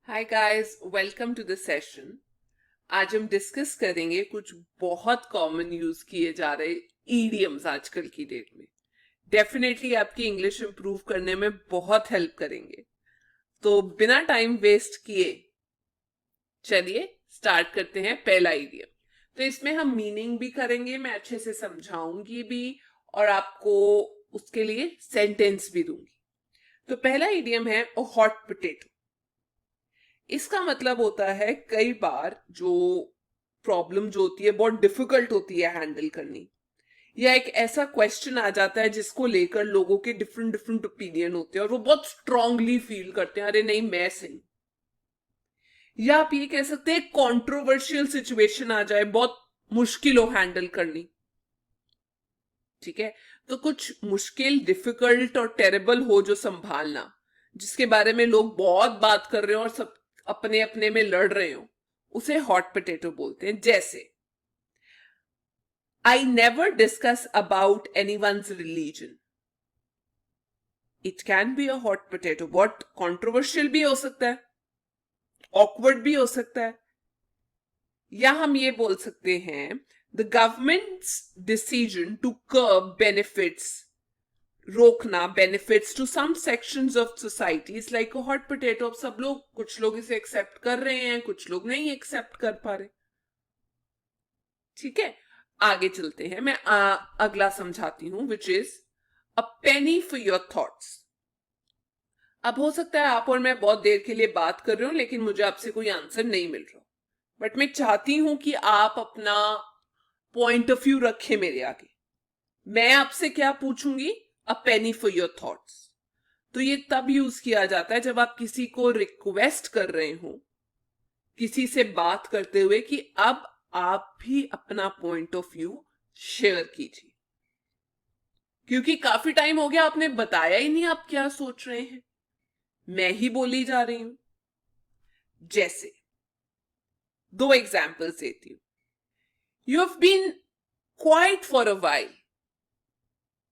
Hi guys, welcome to the session. आज हम discuss करेंगे कुछ बहुत कॉमन यूज किए जा रहे ईडियम्स आजकल की डेट में। डेफिनेटली आपकी इंग्लिश इंप्रूव करने में बहुत हेल्प करेंगे। तो बिना टाइम वेस्ट किए चलिए स्टार्ट करते हैं पहला ईडियम। तो इसमें हम मीनिंग भी करेंगे, मैं अच्छे से समझाऊंगी भी और आपको उसके लिए सेंटेंस भी दूंगी। तो पहला ईडियम है हॉट पोटैटो। इसका मतलब होता है कई बार जो प्रॉब्लम जो होती है बहुत डिफिकल्ट होती है हैंडल करनी, या एक ऐसा क्वेश्चन आ जाता है जिसको लेकर लोगों के डिफरेंट डिफरेंट ओपिनियन होते हैं और वो बहुत स्ट्रांगली फील करते हैं अरे नहीं मैं सही। या आप ये कह सकते हैं कंट्रोवर्शियल सिचुएशन आ जाए, बहुत मुश्किल हो हैंडल करनी। ठीक है, तो कुछ मुश्किल, डिफिकल्ट और टेरेबल हो जो संभालना, जिसके बारे में लोग बहुत बात कर रहे हो और सब अपने अपने में लड़ रहे हो, उसे हॉट पोटैटो बोलते हैं। जैसे I never discuss about anyone's religion. It can be a hot potato, बहुत कंट्रोवर्शियल भी हो सकता है, ऑकवर्ड भी हो सकता है। या हम ये बोल सकते हैं the government's decision to curb benefits, रोकना benefits to some sections of society is like a hot potato. अब सब लोग, कुछ लोग इसे एक्सेप्ट कर रहे हैं, कुछ लोग नहीं एक्सेप्ट कर पा रहे। ठीक है, आगे चलते हैं। मैं अगला समझाती हूं, which is a penny for your thoughts. अब हो सकता है आप और मैं बहुत देर के लिए बात कर रहे हो लेकिन मुझे आपसे कोई आंसर नहीं मिल रहा, बट मैं चाहती हूं कि आप अपना पॉइंट ऑफ व्यू रखें मेरे आगे। मैं आपसे क्या पूछूंगी? अ पेनी फॉर योर थॉट्स। तो ये तब यूज किया जाता है जब आप किसी को रिक्वेस्ट कर रहे हो, किसी से बात करते हुए, कि अब आप भी अपना पॉइंट ऑफ व्यू शेयर कीजिए, क्योंकि काफी टाइम हो गया आपने बताया ही नहीं आप क्या सोच रहे हैं, मैं ही बोली जा रही हूं। जैसे दो एग्जाम्पल्स देती हूं। You have been quiet for a while.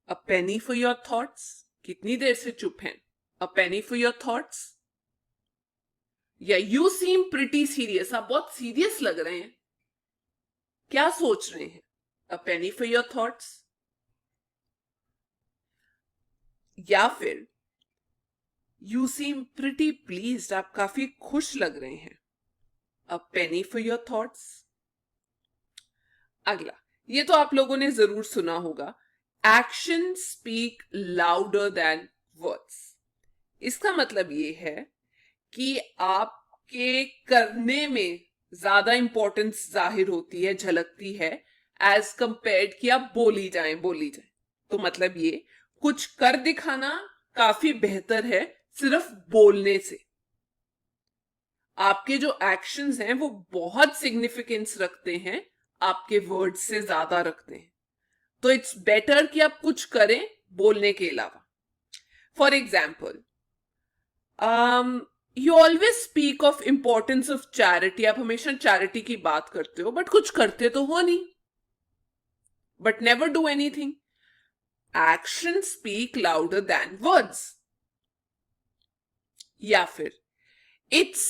A penny for your thoughts. कितनी देर से चुप हैं? A penny for your thoughts. या यू सीम प्रिटी सीरियस, आप बहुत सीरियस लग रहे हैं, क्या सोच रहे हैं? A penny for your thoughts. या फिर यू सीम प्रिटी प्लीज्ड, आप काफी खुश लग रहे हैं। A penny for your thoughts. अगला, ये तो आप लोगों ने जरूर सुना होगा, action speak louder than words. इसका मतलब ये है कि आपके करने में ज्यादा इंपॉर्टेंस जाहिर होती है, झलकती है, एज कंपेयर्ड कि आप बोली जाए। तो मतलब ये, कुछ कर दिखाना काफी बेहतर है सिर्फ बोलने से। आपके जो एक्शंस हैं वो बहुत सिग्निफिकेंस रखते हैं, आपके वर्ड्स से ज्यादा रखते हैं। तो इट्स बेटर कि आप कुछ करें बोलने के अलावा। For example, you always speak of importance of charity. आप हमेशा चैरिटी की बात करते हो बट कुछ करते तो हो नहीं, but never do anything. Action speak louder than words. या फिर it's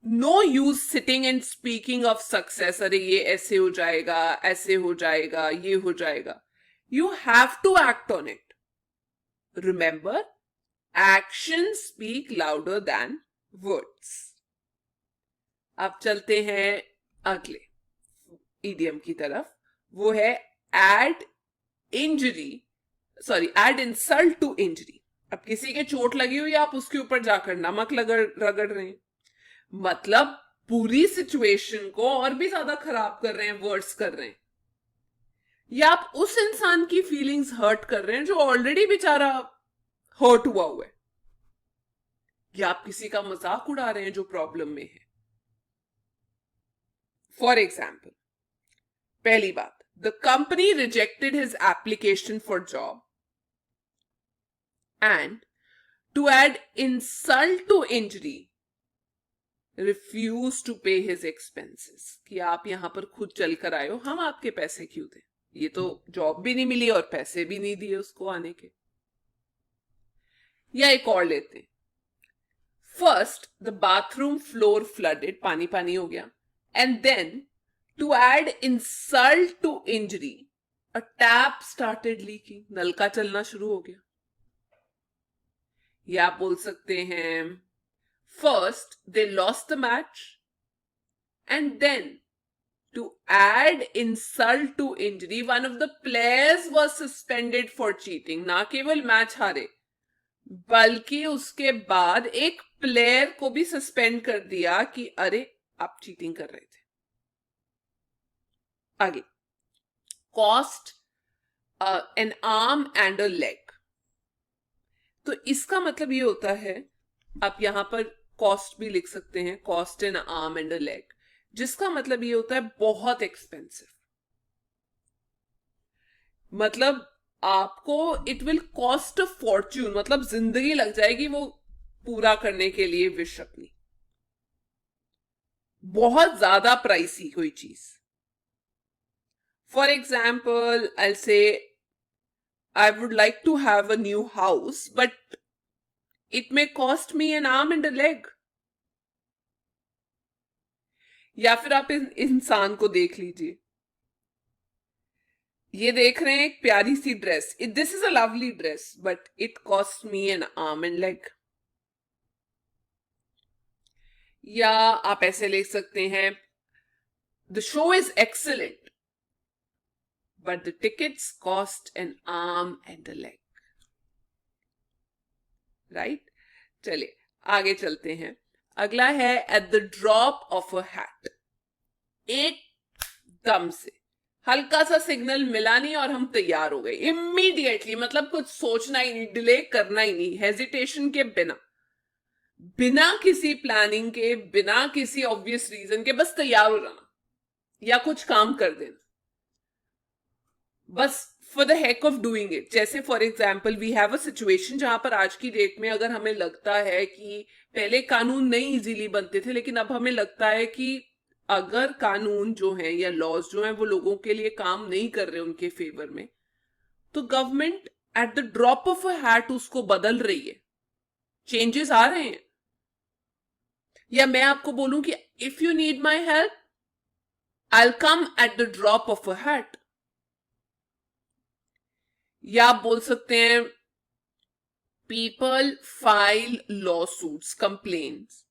no use sitting and speaking of success. अरे ये ऐसे हो जाएगा, ऐसे हो जाएगा, ये हो जाएगा। You have to act on it. Remember, action speak louder than words. अब चलते हैं अगले ईडियम की तरफ। वो है add injury, sorry add insult to injury. अब किसी के चोट लगी हुई, आप उसके ऊपर जाकर नमक रगड़ रहे हैं, मतलब पूरी सिचुएशन को और भी ज्यादा खराब कर रहे हैं, वर्स कर रहे हैं। या आप उस इंसान की फीलिंग्स हर्ट कर रहे हैं जो ऑलरेडी बेचारा हर्ट हुआ है। या आप किसी का मजाक उड़ा रहे हैं जो प्रॉब्लम में है। फॉर एग्जाम्पल, पहली बात, the company rejected his application for job and to add insult to injury refuse to pay his expenses. कि आप यहां पर खुद चल कर आए हो, हम आपके पैसे क्यों दें? ये तो जॉब भी नहीं मिली और पैसे भी नहीं दिए उसको आने के। या एक और लेते हैं, first the bathroom floor flooded, पानी पानी हो गया, and then to add insult to injury a tap started leaking, नल का चलना शुरू हो गया. या आप बोल सकते हैं first they lost the match and then to add insult to injury one of the players was suspended for cheating. ना केवल मैच हारे बल्कि उसके बाद एक प्लेयर को भी सस्पेंड कर दिया कि अरे आप चीटिंग कर रहे थे. आगे cost an arm and a leg. तो इसका मतलब ये होता है, आप यहां पर कॉस्ट भी लिख सकते हैं, cost an arm and a leg, जिसका मतलब ये होता है बहुत एक्सपेंसिव. मतलब आपको it will cost a Fortune, मतलब जिंदगी लग जाएगी वो पूरा करने के लिए विश अपनी. बहुत ज्यादा प्राइसी कोई चीज. For example I say I would like to have a new house but it may cost me an arm and a leg. या फिर आप इंसान को देख लीजिए, ये देख रहे हैं एक प्यारी सी dress, this is a lovely dress but it cost me an arm and leg. या आप ऐसे लिख सकते हैं the show is excellent but the tickets cost an arm and a leg. Right, चलिए आगे चलते हैं. अगला है at the drop of a hat. एकदम से हल्का सा सिग्नल मिला नहीं और हम तैयार हो गए इमीडिएटली, मतलब कुछ सोचना ही नहीं, डिले करना ही नहीं, हेजिटेशन के बिना, बिना किसी प्लानिंग के, बिना किसी ऑब्वियस रीजन के, बस तैयार हो जाना या कुछ काम कर देना, बस for the heck of doing it. जैसे for example we have a situation जहां पर आज की डेट में अगर हमें लगता है कि पहले कानून नहीं इजीली बनते थे, लेकिन अब हमें लगता है कि अगर कानून जो है या लॉज जो है वो लोगों के लिए काम नहीं कर रहे उनके फेवर में, तो government at the drop of a hat उसको बदल रही है, चेंजेस आ रहे हैं. या मैं आपको बोलूं कि if you need my help I will come at the drop of a hat. या आप बोल सकते हैं people file lawsuits, complaints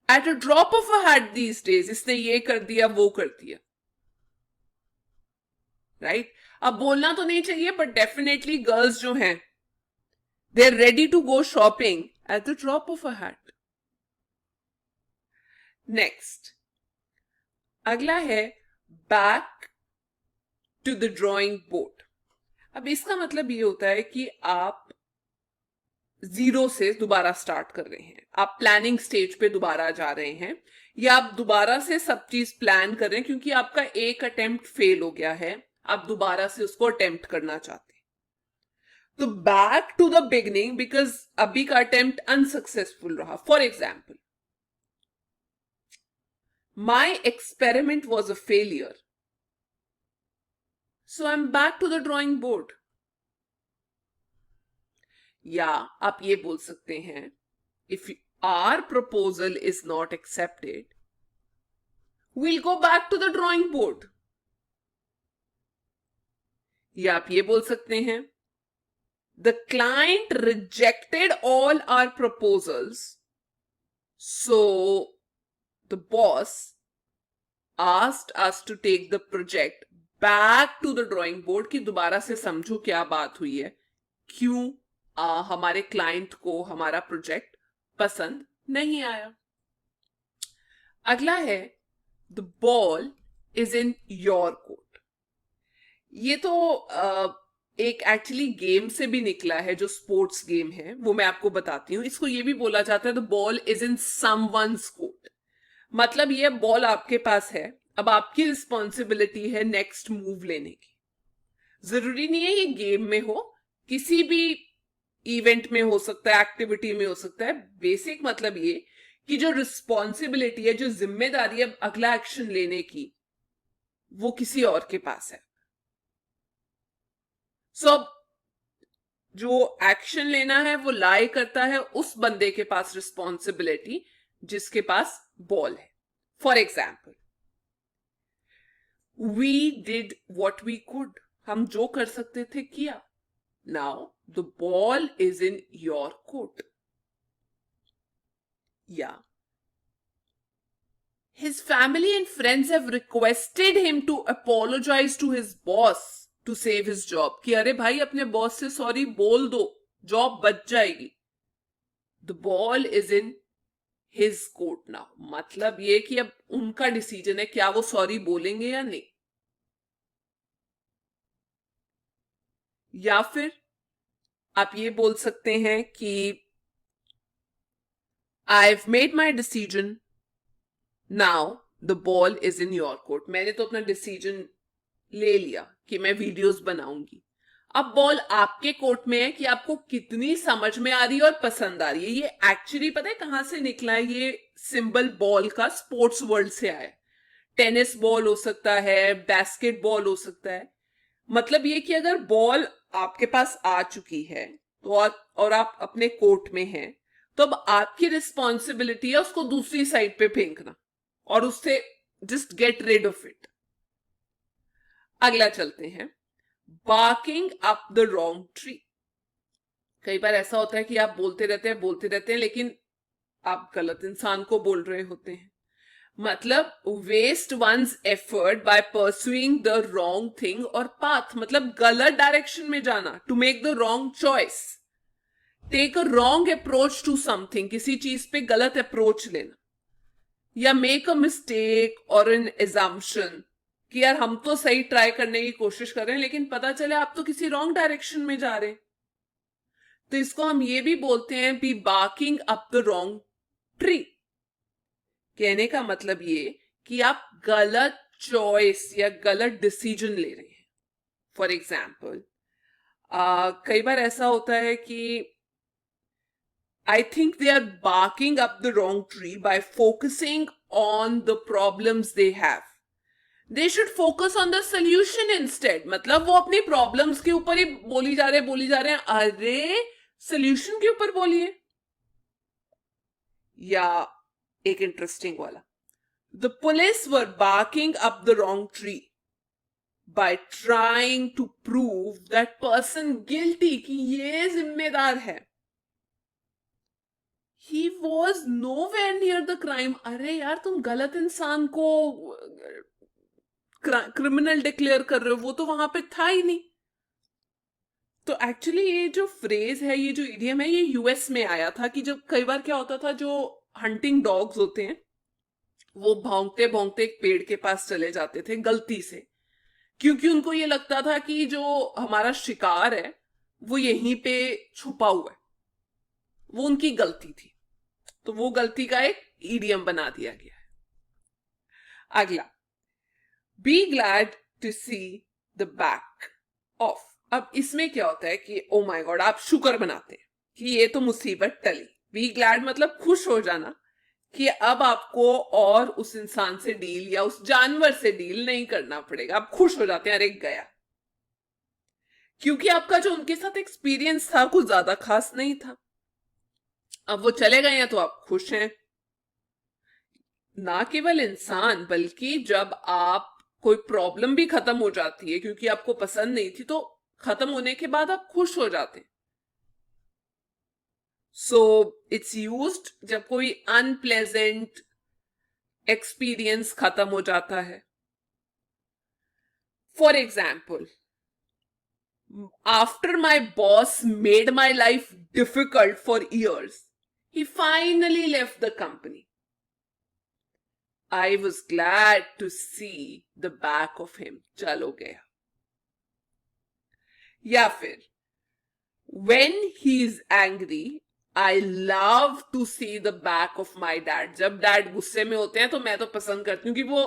at a drop of a hat these days. इसने ये कर दिया वो कर दिया. राइट, अब बोलना तो नहीं चाहिए बट डेफिनेटली गर्ल्स जो हैं they are ready to go shopping at the drop of a hat. Next अगला है back to the drawing board. अब इसका मतलब ये होता है कि आप जीरो से दोबारा स्टार्ट कर रहे हैं, आप प्लानिंग स्टेज पे दोबारा जा रहे हैं, या आप दोबारा से सब चीज प्लान कर रहे हैं क्योंकि आपका एक अटेम्प्ट फेल हो गया है, आप दोबारा से उसको अटेम्प्ट करना चाहते हैं. तो back to the beginning because अभी का अटेम्प्ट अनसक्सेसफुल रहा. For example my experiment was a failure so I am back to the drawing board. या आप ये बोल सकते हैं if our proposal is not accepted we'll go back to the drawing board. या आप ये बोल सकते हैं the client rejected all our proposals so the boss asked us to take the project back to the drawing board कि दोबारा से समझो क्या बात हुई है, क्यों हमारे क्लाइंट को हमारा प्रोजेक्ट पसंद नहीं आया. अगला है the ball is in your court. ये तो एक एक्चुअली गेम से भी निकला है, जो स्पोर्ट्स गेम है वो मैं आपको बताती हूँ. इसको ये भी बोला जाता है the ball is in someone's court. मतलब ये बॉल आपके पास है, अब आपकी रिस्पॉन्सिबिलिटी है नेक्स्ट मूव लेने की. जरूरी नहीं है ये गेम में हो, किसी भी इवेंट में हो सकता है, एक्टिविटी में हो सकता है. बेसिक मतलब ये कि जो रिस्पॉन्सिबिलिटी है, जो जिम्मेदारी है अगला एक्शन लेने की, वो किसी और के पास है. सो जो एक्शन लेना है वो लाई करता है उस बंदे के पास रिस्पॉन्सिबिलिटी जिसके पास बॉल है. For example, we did what we could. हम जो कर सकते थे किया. Now the ball is in your court. या his family and friends have requested him to apologize to his boss to save his job. कि अरे भाई अपने बॉस से सॉरी बोल दो, जॉब बच जाएगी. The ball is in his court now. मतलब ये कि अब उनका डिसीजन है क्या वो सॉरी बोलेंगे या नहीं. या फिर आप ये बोल सकते हैं कि I've made my decision. Now the ball is in your court. मैंने तो अपना डिसीजन ले लिया कि मैं वीडियोस बनाऊंगी. अब बॉल आपके कोर्ट में है कि आपको कितनी समझ में आ रही है और पसंद आ रही है. ये एक्चुअली पता है कहां से निकला है? ये सिंबल बॉल का स्पोर्ट्स वर्ल्ड से आया है. टेनिस बॉल हो सकता है, बास्केटबॉल हो सकता है. मतलब ये कि अगर बॉल आपके पास आ चुकी है तो और आप अपने कोर्ट में हैं, तो अब आपकी रिस्पॉन्सिबिलिटी है उसको दूसरी साइड पे फेंकना और उससे just get rid of it. अगला चलते हैं, barking up the wrong tree. कई बार ऐसा होता है कि आप बोलते रहते हैं लेकिन आप गलत इंसान को बोल रहे होते हैं. मतलब waste one's effort by pursuing the wrong thing और पाथ. मतलब गलत डायरेक्शन में जाना, to make the wrong choice, take a wrong approach to something. किसी चीज पे गलत अप्रोच लेना. या मेक अ मिस्टेक और एन एजम्पशन कि यार हम तो सही ट्राई करने की कोशिश कर रहे हैं लेकिन पता चले आप तो किसी रॉन्ग डायरेक्शन में जा रहे हैं. तो इसको हम ये भी बोलते हैं be barking up the wrong tree. कहने का मतलब ये कि आप गलत चॉइस या गलत डिसीजन ले रहे हैं. फॉर एग्जाम्पल, कई बार ऐसा होता है कि I think they are barking up the wrong tree by focusing on the problems they have. They should focus on the solution instead. मतलब वो अपनी प्रॉब्लम्स के ऊपर ही बोली जा रहे हैं. अरे सोल्यूशन के ऊपर बोलिए. या एक इंटरेस्टिंग वाला, The police were barking up the wrong tree by trying to prove that person guilty कि ये जिम्मेदार है. He was nowhere near the crime. अरे यार तुम गलत इंसान को क्रिमिनल डिक्लेयर कर रहे हो, वो तो वहां पे था ही नहीं. तो एक्चुअली ये जो फ्रेज है, ये जो इडियम है, ये यूएस में आया था कि जब कई बार क्या होता था, जो हंटिंग डॉग्स होते हैं वो भौंकते भौंकते एक पेड़ के पास चले जाते थे गलती से, क्योंकि उनको ये लगता था कि जो हमारा शिकार है वो यहीं पे छुपा हुआ है. वो उनकी गलती थी, तो वो गलती का एक इडियम बना दिया गया है. अगला, be glad to see the back of. अब इसमें क्या होता है कि ओ माय गॉड, आप शुक्र मनाते हैं कि ये तो मुसीबत टली. बी ग्लैड मतलब खुश हो जाना कि अब आपको और उस इंसान से डील या उस जानवर से डील नहीं करना पड़ेगा. आप खुश हो जाते हैं, अरे गया. क्योंकि आपका जो उनके साथ एक्सपीरियंस था कुछ ज्यादा खास नहीं था. अब वो चले गए हैं तो आप खुश हैं. ना केवल इंसान, बल्कि जब आप कोई प्रॉब्लम भी खत्म हो जाती है क्योंकि आपको पसंद नहीं थी, तो खत्म होने के बाद आप खुश हो जाते हैं. सो इट्स यूज्ड जब कोई अनप्लेजेंट एक्सपीरियंस खत्म हो जाता है. For example, after my boss made my life difficult for years, he finally left the company. I was glad to see the back of him. चलो गया. या फिर, when he is angry, I love to see the back of my dad. जब dad गुस्से में होते हैं तो मैं तो पसंद करती हूँ कि वो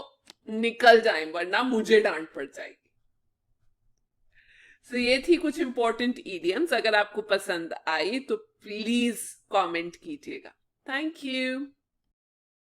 निकल जाएं, वरना मुझे डांट पड़ जाएगी. So ये थी कुछ इंपॉर्टेंट इडियम्स. अगर आपको पसंद आई तो प्लीज कमेंट कीजिएगा. Thank you.